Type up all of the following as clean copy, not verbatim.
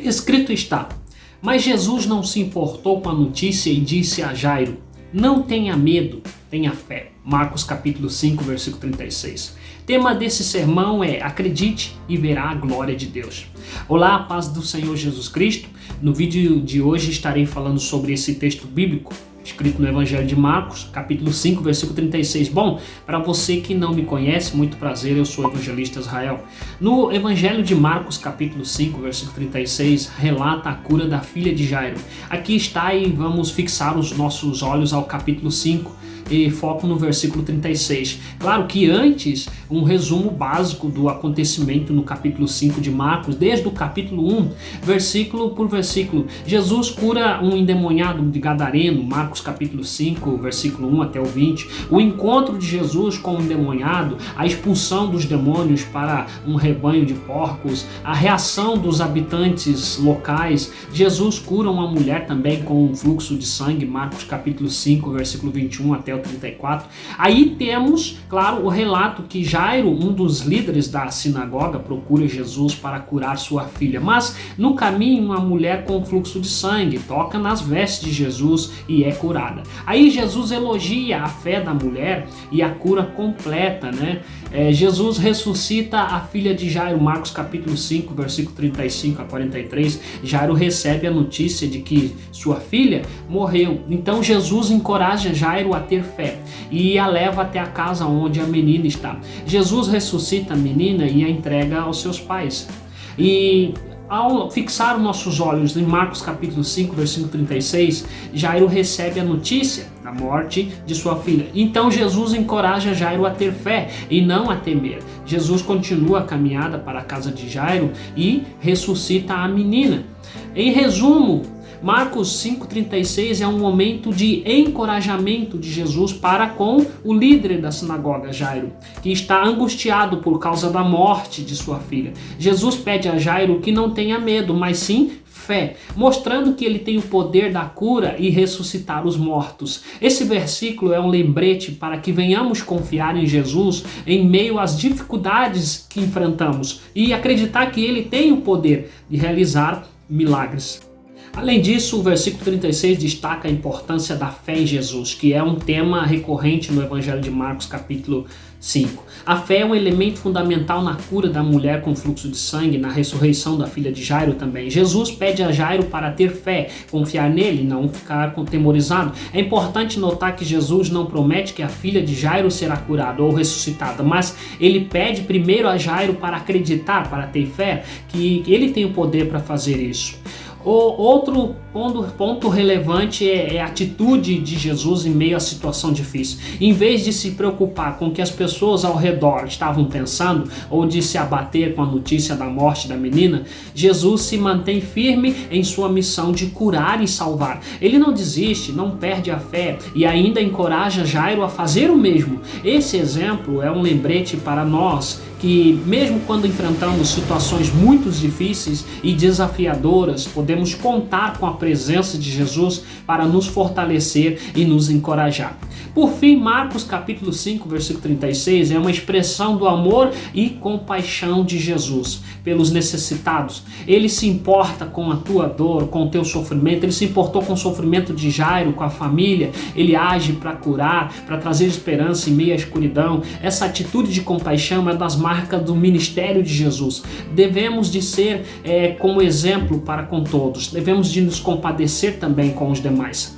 Escrito está: mas Jesus não se importou com a notícia e disse a Jairo: não tenha medo, tenha fé. Marcos capítulo 5, versículo 36. Tema desse sermão é: acredite e verá a glória de Deus. Olá, a paz do Senhor Jesus Cristo. No vídeo de hoje estarei falando sobre esse texto bíblico escrito no Evangelho de Marcos, capítulo 5, versículo 36. Bom, para você que não me conhece, muito prazer, eu sou o evangelista Israel. No Evangelho de Marcos, capítulo 5, versículo 36, relata a cura da filha de Jairo. Aqui está e vamos fixar os nossos olhos ao capítulo 5 e foco no versículo 36. Claro que antes, um resumo básico do acontecimento no capítulo 5 de Marcos, desde o capítulo 1, versículo por versículo. Jesus cura um endemoniado de Gadareno, Marcos capítulo 5, versículo 1 até o 20. O encontro de Jesus com o endemoniado, a expulsão dos demônios para um rebanho de porcos, a reação dos habitantes locais. Jesus cura uma mulher também com um fluxo de sangue, Marcos capítulo 5, versículo 21 até o 34. Aí temos, claro, o relato que Jairo, um dos líderes da sinagoga, procura Jesus para curar sua filha. Mas no caminho, uma mulher com fluxo de sangue toca nas vestes de Jesus e é curada. Aí Jesus elogia a fé da mulher e a cura completa, né? Jesus ressuscita a filha de Jairo, Marcos capítulo 5, versículo 35 a 43. Jairo recebe a notícia de que sua filha morreu. Então Jesus encoraja Jairo a ter fé e a leva até a casa onde a menina está. Jesus ressuscita a menina e a entrega aos seus pais. E ao fixar nossos olhos em Marcos capítulo 5, versículo 36, Jairo recebe a notícia da morte de sua filha. Então Jesus encoraja Jairo a ter fé e não a temer. Jesus continua a caminhada para a casa de Jairo e ressuscita a menina. Em resumo, Marcos 5,36 é um momento de encorajamento de Jesus para com o líder da sinagoga, Jairo, que está angustiado por causa da morte de sua filha. Jesus pede a Jairo que não tenha medo, mas sim fé, mostrando que ele tem o poder da cura e ressuscitar os mortos. Esse versículo é um lembrete para que venhamos confiar em Jesus em meio às dificuldades que enfrentamos e acreditar que ele tem o poder de realizar milagres. Além disso, o versículo 36 destaca a importância da fé em Jesus, que é um tema recorrente no Evangelho de Marcos, capítulo 5. A fé é um elemento fundamental na cura da mulher com fluxo de sangue, na ressurreição da filha de Jairo também. Jesus pede a Jairo para ter fé, confiar nele, não ficar contemorizado. É importante notar que Jesus não promete que a filha de Jairo será curada ou ressuscitada, mas ele pede primeiro a Jairo para acreditar, para ter fé, que ele tem o poder para fazer isso. O outro ponto relevante é a atitude de Jesus em meio à situação difícil. Em vez de se preocupar com o que as pessoas ao redor estavam pensando ou de se abater com a notícia da morte da menina, Jesus se mantém firme em sua missão de curar e salvar. Ele não desiste, não perde a fé e ainda encoraja Jairo a fazer o mesmo. Esse exemplo é um lembrete para nós que mesmo quando enfrentamos situações muito difíceis e desafiadoras, podemos contar com a presença de Jesus para nos fortalecer e nos encorajar. Por fim, Marcos capítulo 5, versículo 36 é uma expressão do amor e compaixão de Jesus pelos necessitados. Ele se importa com a tua dor, com o teu sofrimento, ele se importou com o sofrimento de Jairo, com a família, ele age para curar, para trazer esperança em meio à escuridão. Essa atitude de compaixão é das marcas do ministério de Jesus. Devemos de ser como exemplo para com todos, devemos de nos compadecer também com os demais.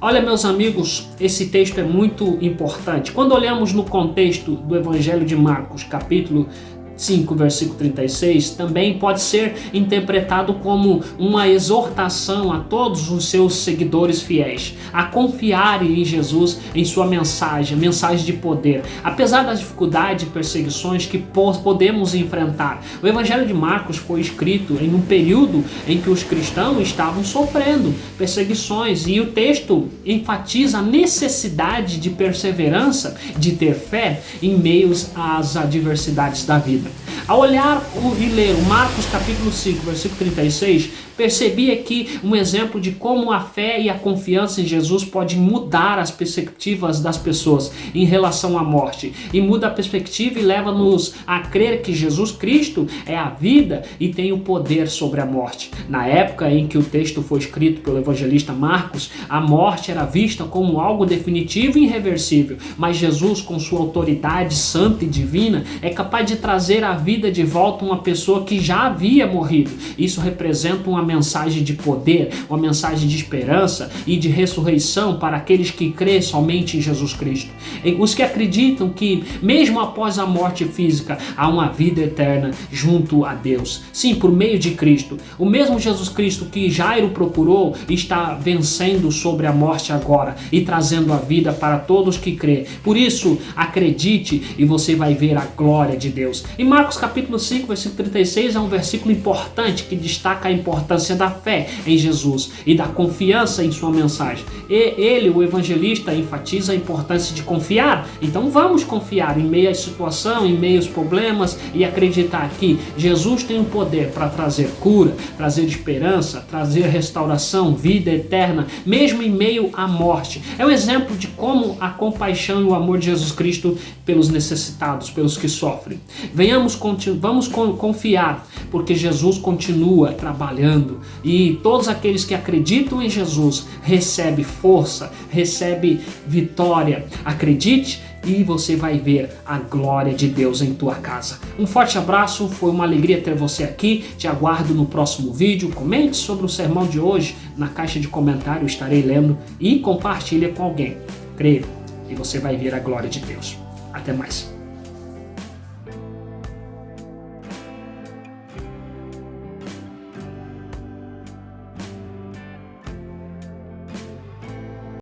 Olha, meus amigos, esse texto é muito importante. Quando olhamos no contexto do Evangelho de Marcos, capítulo 5, versículo 36, também pode ser interpretado como uma exortação a todos os seus seguidores fiéis a confiarem em Jesus, em sua mensagem, mensagem de poder, apesar das dificuldades e perseguições que podemos enfrentar. O Evangelho de Marcos foi escrito em um período em que os cristãos estavam sofrendo perseguições e o texto enfatiza a necessidade de perseverança, de ter fé em meio às adversidades da vida. Ao olhar e ler o Marcos capítulo 5, versículo 36, percebi aqui um exemplo de como a fé e a confiança em Jesus podem mudar as perspectivas das pessoas em relação à morte. E muda a perspectiva e leva-nos a crer que Jesus Cristo é a vida e tem o poder sobre a morte. Na época em que o texto foi escrito pelo evangelista Marcos, a morte era vista como algo definitivo e irreversível, mas Jesus, com sua autoridade santa e divina, é capaz de trazer à vida de volta uma pessoa que já havia morrido. Isso representa uma mensagem de poder, uma mensagem de esperança e de ressurreição para aqueles que crêem somente em Jesus Cristo. E os que acreditam que, mesmo após a morte física, há uma vida eterna junto a Deus. Sim, por meio de Cristo. O mesmo Jesus Cristo que Jairo procurou está vencendo sobre a morte agora e trazendo a vida para todos que crêem. Por isso, acredite e você vai ver a glória de Deus. Em Marcos capítulo 5, versículo 36 é um versículo importante que destaca a importância da fé em Jesus e da confiança em sua mensagem. E ele, o evangelista, enfatiza a importância de confiar. Então vamos confiar em meio à situação, em meio aos problemas e acreditar que Jesus tem o poder para trazer cura, trazer esperança, trazer restauração, vida eterna, mesmo em meio à morte. É um exemplo de como a compaixão e o amor de Jesus Cristo pelos necessitados, pelos que sofrem. Vamos confiar, porque Jesus continua trabalhando e todos aqueles que acreditam em Jesus recebem força, recebem vitória. Acredite e você vai ver a glória de Deus em tua casa. Um forte abraço, foi uma alegria ter você aqui. Te aguardo no próximo vídeo. Comente sobre o sermão de hoje na caixa de comentários, estarei lendo, e compartilha com alguém. Creia e você vai ver a glória de Deus. Até mais.